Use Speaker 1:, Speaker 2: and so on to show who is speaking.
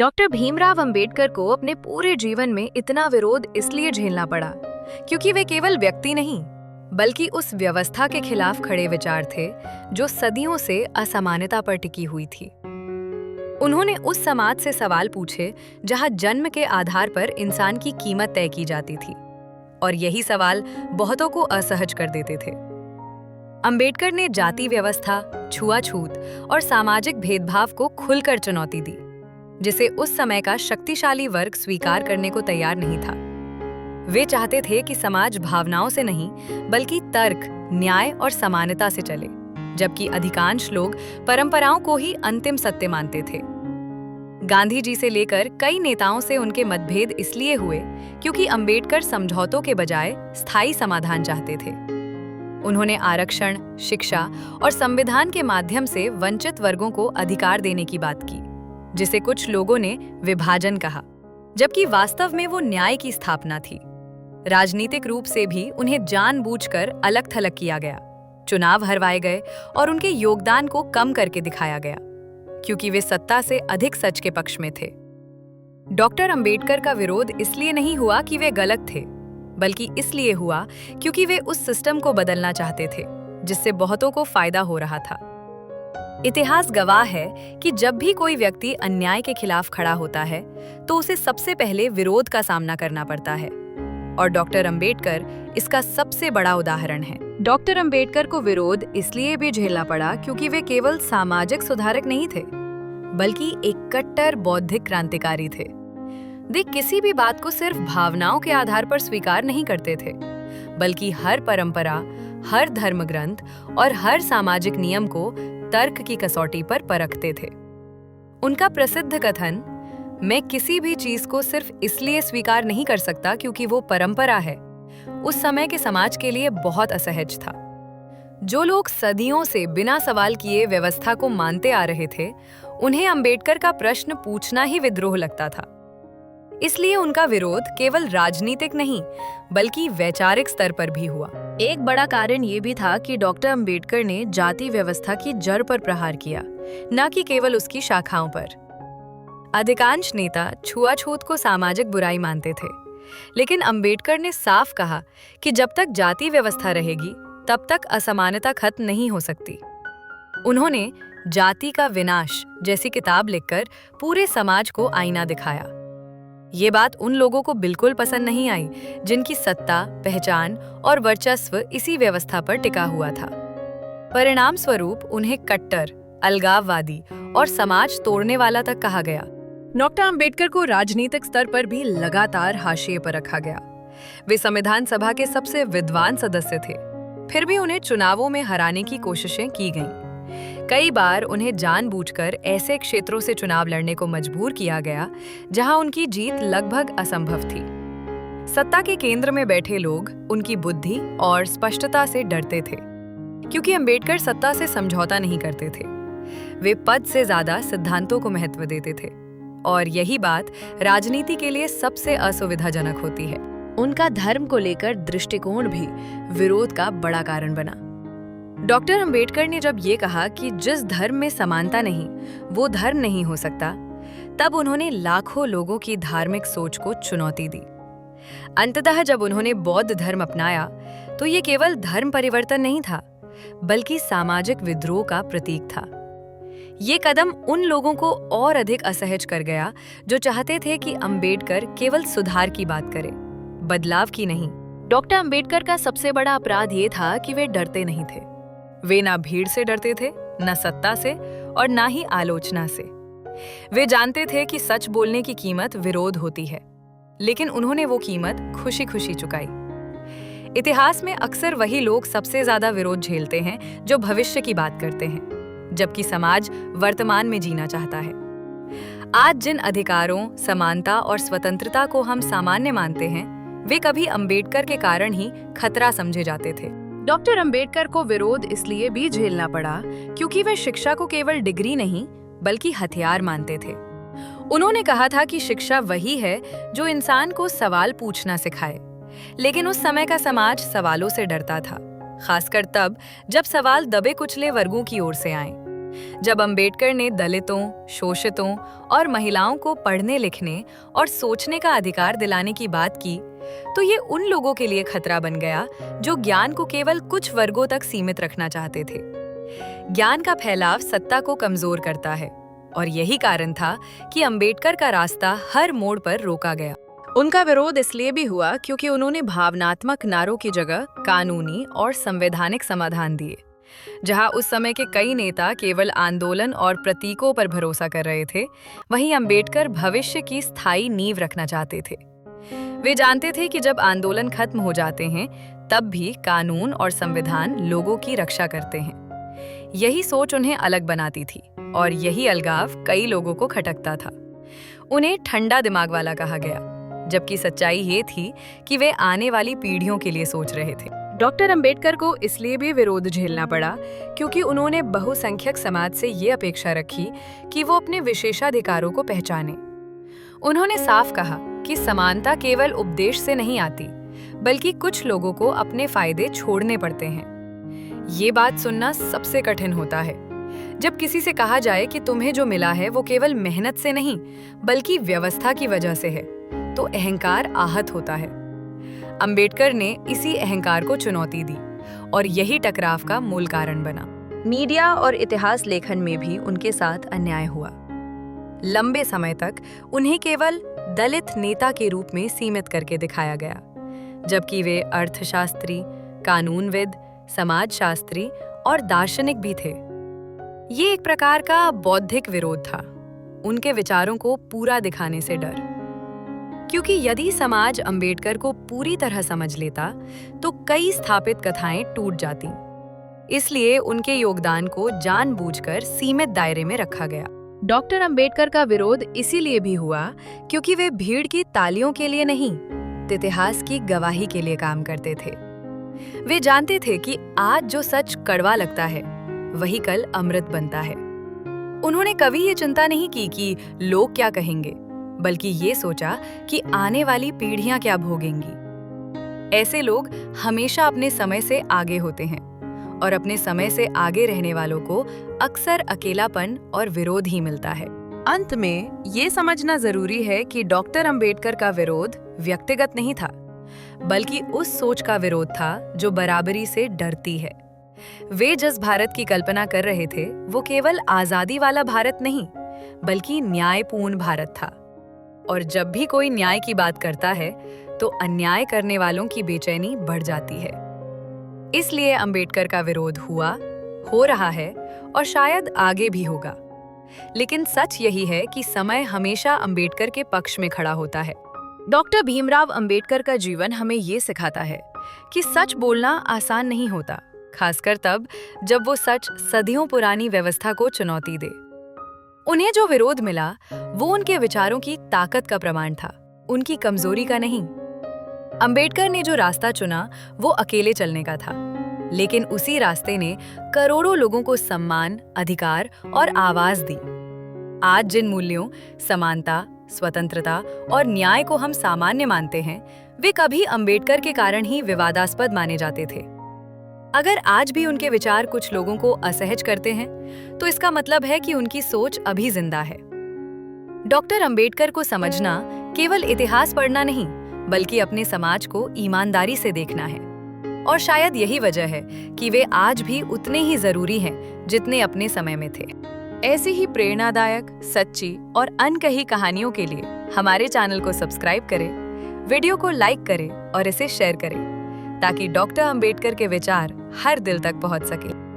Speaker 1: Doctor Bhimrao Ambedkar को अपने पूरे जीवन में इतना विरोध इसलिए झेलना पड़ा क्योंकि वे केवल व्यक्ति नहीं बल्कि उस व्यवस्था के खिलाफ खड़े विचार थे जो सदियों से असमानता पर टिकी हुई थी। उन्होंने उस समाज से सवाल पूछे जहां जन्म के आधार पर इंसान की कीमत तय की जाती थी, और यही सवाल बहुतों को असहज कर देते थे। अंबेडकर ने जाति व्यवस्था, छुआछूत और सामाजिक भेदभाव को खुलकर चुनौती दी, जिसे उस समय का शक्तिशाली वर्ग स्वीकार करने को तैयार नहीं था। वे चाहते थे कि समाज भावनाओं से नहीं बल्कि तर्क, न्याय और समानता से चले, जबकि अधिकांश लोग परंपराओं को ही अंतिम सत्य मानते थे। गांधी जी से लेकर कई नेताओं से उनके मतभेद इसलिए हुए क्योंकि अंबेडकर समझौतों के बजाय स्थायी समाधान चाहते थे। उन्होंने आरक्षण, शिक्षा और संविधान के माध्यम से वंचित वर्गों को अधिकार देने की बात की, जिसे कुछ लोगों ने विभाजन कहा, जबकि वास्तव में वो न्याय की स्थापना थी। राजनीतिक रूप से भी उन्हें जानबूझकर अलग-थलग किया गया, चुनाव हरवाए गए और उनके योगदान को कम करके दिखाया गया, क्योंकि वे सत्ता से अधिक सच के पक्ष में थे। डॉक्टर अंबेडकर का विरोध इसलिए नहीं हुआ कि वे गलत थे, बल्कि इसलिए हुआ क्योंकि वे उस सिस्टम को बदलना चाहते थे जिससे बहुतों को फायदा हो रहा था। इतिहास गवाह है कि जब भी कोई व्यक्ति अन्याय के खिलाफ खड़ा होता है तो उसे सबसे पहले विरोध का सामना करना पड़ता है, और डॉक्टर अंबेडकर इसका सबसे बड़ा उदाहरण है। डॉक्टर अंबेडकर को विरोध इसलिए भी झेलना पड़ा क्योंकि वे केवल सामाजिक सुधारक नहीं थे, बल्कि एक कट्टर बौद्धिक क्रांतिकारी थे। वे किसी भी बात को सिर्फ भावनाओं के आधार पर स्वीकार नहीं करते थे, बल्कि हर परंपरा, हर धर्म ग्रंथ और हर सामाजिक नियम को तर्क की कसौटी पर परखते थे। उनका प्रसिद्ध कथन, मैं किसी भी चीज को सिर्फ इसलिए स्वीकार नहीं कर सकता क्योंकि वो परंपरा है, उस समय के समाज के लिए बहुत असहज था। जो लोग सदियों से बिना सवाल किए व्यवस्था को मानते आ रहे थे, उन्हें अंबेडकर का प्रश्न पूछना ही विद्रोह लगता था। इसलिए उनका विरोध केवल राजनीतिक नहीं बल्कि वैचारिक स्तर पर भी हुआ। एक बड़ा कारण ये भी था कि डॉक्टर अंबेडकर ने जाति व्यवस्था की जड़ पर प्रहार किया, न कि केवल उसकी शाखाओं पर। अधिकांश नेता छुआछूत को सामाजिक बुराई मानते थे, लेकिन अंबेडकर ने साफ कहा कि जब तक जाति व्यवस्था रहेगी तब तक असमानता खत्म नहीं हो सकती। उन्होंने जाति का विनाश जैसी किताब लिखकर पूरे समाज को आईना दिखाया। ये बात उन लोगों को बिल्कुल पसंद नहीं आई जिनकी सत्ता, पहचान और वर्चस्व इसी व्यवस्था पर टिका हुआ था। परिणाम स्वरूप उन्हें कट्टर, अलगाववादी और समाज तोड़ने वाला तक कहा गया। डॉक्टर अंबेडकर को राजनीतिक स्तर पर भी लगातार हाशिए पर रखा गया। वे संविधान सभा के सबसे विद्वान सदस्य थे, फिर भी उन्हें चुनावों में हराने की कोशिशें की गईं। कई बार उन्हें जानबूझकर ऐसे क्षेत्रों से चुनाव लड़ने को मजबूर किया गया जहां उनकी जीत लगभग असंभव थी। सत्ता के केंद्र में बैठे लोग उनकी बुद्धि और स्पष्टता से डरते थे, क्योंकि अंबेडकर सत्ता से समझौता नहीं करते थे। वे पद से ज्यादा सिद्धांतों को महत्व देते थे, और यही बात राजनीति के लिए सबसे असुविधाजनक होती है। उनका धर्म को लेकर दृष्टिकोण भी विरोध का बड़ा कारण बना। डॉक्टर अंबेडकर ने जब ये कहा कि जिस धर्म में समानता नहीं वो धर्म नहीं हो सकता, तब उन्होंने लाखों लोगों की धार्मिक सोच को चुनौती दी। अंततः जब उन्होंने बौद्ध धर्म अपनाया तो ये केवल धर्म परिवर्तन नहीं था, बल्कि सामाजिक विद्रोह का प्रतीक था। ये कदम उन लोगों को और अधिक असहज कर गया जो चाहते थे कि अंबेडकर केवल सुधार की बात करें, बदलाव की नहीं। डॉक्टर अंबेडकर का सबसे बड़ा अपराध ये था कि वे डरते नहीं थे। वे ना भीड़ से डरते थे, न सत्ता से और ना ही आलोचना से। वे जानते थे कि सच बोलने की कीमत विरोध होती है, लेकिन उन्होंने वो कीमत खुशी खुशी चुकाई। इतिहास में अक्सर वही लोग सबसे ज्यादा विरोध झेलते हैं जो भविष्य की बात करते हैं, जबकि समाज वर्तमान में जीना चाहता है। आज जिन अधिकारों, समानता और स्वतंत्रता को हम सामान्य मानते हैं, वे कभी अंबेडकर के कारण ही खतरा समझे जाते थे। डॉक्टर अंबेडकर को विरोध इसलिए भी झेलना पड़ा क्योंकि वे शिक्षा को केवल डिग्री नहीं बल्कि हथियार मानते थे। उन्होंने कहा था कि शिक्षा वही है जो इंसान को सवाल पूछना सिखाए, लेकिन उस समय का समाज सवालों से डरता था, खासकर तब जब सवाल दबे कुचले वर्गों की ओर से आए। जब अंबेडकर ने दलितों, शोषितों और महिलाओं को पढ़ने लिखने और सोचने का अधिकार दिलाने की बात की, तो ये उन लोगों के लिए खतरा बन गया जो ज्ञान को केवल कुछ वर्गों तक सीमित रखना चाहते थे। ज्ञान का फैलाव सत्ता को कमजोर करता है और यही कारण था कि अंबेडकर का रास्ता हर मोड़ पर रोका गया। उनका विरोध इसलिए भी हुआ क्योंकि उन्होंने भावनात्मक नारों की जगह कानूनी और संवैधानिक समाधान दिए। जहां उस समय के कई नेता केवल आंदोलन और प्रतीकों पर भरोसा कर रहे थे, वहीं अंबेडकर भविष्य की स्थायी नींव रखना चाहते थे। वे जानते थे कि जब आंदोलन खत्म हो जाते हैं, तब भी कानून और संविधान लोगों की रक्षा करते हैं। यही सोच उन्हें अलग बनाती थी और यही अलगाव कई लोगों को खटकता था। उन्हें ठंडा दिमाग वाला कहा गया, जबकि सच्चाई ये थी कि वे आने वाली पीढ़ियों के लिए सोच रहे थे। डॉक्टर अंबेडकर को इसलिए भी विरोध झेलना पड़ा क्योंकि उन्होंने बहुसंख्यक समाज से ये अपेक्षा रखी कि वो अपने विशेषाधिकारों को पहचाने। उन्होंने साफ कहा कि समानता केवल उपदेश से नहीं आती, बल्कि कुछ लोगों को अपने फायदे छोड़ने पड़ते हैं। ये बात सुनना सबसे कठिन होता है। जब किसी से कहा जाए कि तुम्हें जो मिला है वो केवल मेहनत से नहीं, बल्कि व्यवस्था की वजह से है, तो अहंकार आहत होता है। अंबेडकर ने इसी अहंकार को चुनौती दी और यही टकराव का मूल कारण बना। मीडिया और इतिहास लेखन में भी उनके साथ अन्याय हुआ। लंबे समय तक उन्हें केवल दलित नेता के रूप में सीमित करके दिखाया गया, जबकि वे अर्थशास्त्री, कानूनविद, समाजशास्त्री और दार्शनिक भी थे। ये एक प्रकार का बौद्धिक विरोध था, उनके विचारों को पूरा दिखाने से डर। क्योंकि यदि समाज अंबेडकर को पूरी तरह समझ लेता, तो कई स्थापित कथाएं टूट जाती। इसलिए उनके योगदान को जानबूझकर सीमित दायरे में रखा गया। डॉक्टर अंबेडकर का विरोध इसीलिए भी हुआ क्योंकि वे भीड़ की तालियों के लिए नहीं, इतिहास की गवाही के लिए काम करते थे। वे जानते थे कि आज जो सच कड़वा लगता है, वही कल अमृत बनता है। उन्होंने कभी ये चिंता नहीं की कि लोग क्या कहेंगे, बल्कि ये सोचा कि आने वाली पीढ़ियां क्या भोगेंगी। ऐसे लोग हमेशा अपने समय से आगे होते हैं और अपने समय से आगे रहने वालों को अक्सर अकेलापन और विरोध ही मिलता है। अंत में ये समझना जरूरी है कि डॉक्टर अंबेडकर का विरोध व्यक्तिगत नहीं था, बल्कि उस सोच का विरोध था जो बराबरी से डरती है। वे जिस भारत की कल्पना कर रहे थे, वो केवल आजादी वाला भारत नहीं, बल्कि न्यायपूर्ण भारत था। और जब भी कोई न्याय की बात करता है, तो अन्याय करने वालों की बेचैनी बढ़ जाती है। इसलिए अंबेडकर का विरोध हुआ, हो रहा है और शायद आगे भी होगा। लेकिन सच यही है कि समय हमेशा अंबेडकर के पक्ष में खड़ा होता है। डॉक्टर भीमराव अंबेडकर का जीवन हमें ये सिखाता है कि सच बोलना आसान नहीं होता, खासकर तब जब वो सच सदियों पुरानी व्यवस्था को चुनौती दे। उन्हें जो विरोध मिला, वो उनके विचारों की ताकत का प्रमाण था, उनकी कमजोरी का नहीं। अंबेडकर ने जो रास्ता चुना, वो अकेले चलने का था, लेकिन उसी रास्ते ने करोड़ों लोगों को सम्मान, अधिकार और आवाज दी। आज जिन मूल्यों, समानता, स्वतंत्रता और न्याय को हम सामान्य मानते हैं, वे कभी अंबेडकर के कारण ही विवादास्पद माने जाते थे। अगर आज भी उनके विचार कुछ लोगों को असहज करते हैं, तो इसका मतलब है कि उनकी सोच अभी जिंदा है। डॉक्टर अंबेडकर को समझना केवल इतिहास पढ़ना नहीं, बल्कि अपने समाज को ईमानदारी से देखना है। और शायद यही वजह है कि वे आज भी उतने ही जरूरी हैं जितने अपने समय में थे। ऐसी ही प्रेरणादायक, सच्ची और अनकही कहानियों के लिए हमारे चैनल को सब्सक्राइब करें, वीडियो को लाइक करें और इसे शेयर करें, ताकि डॉक्टर अंबेडकर के विचार हर दिल तक पहुंच सके।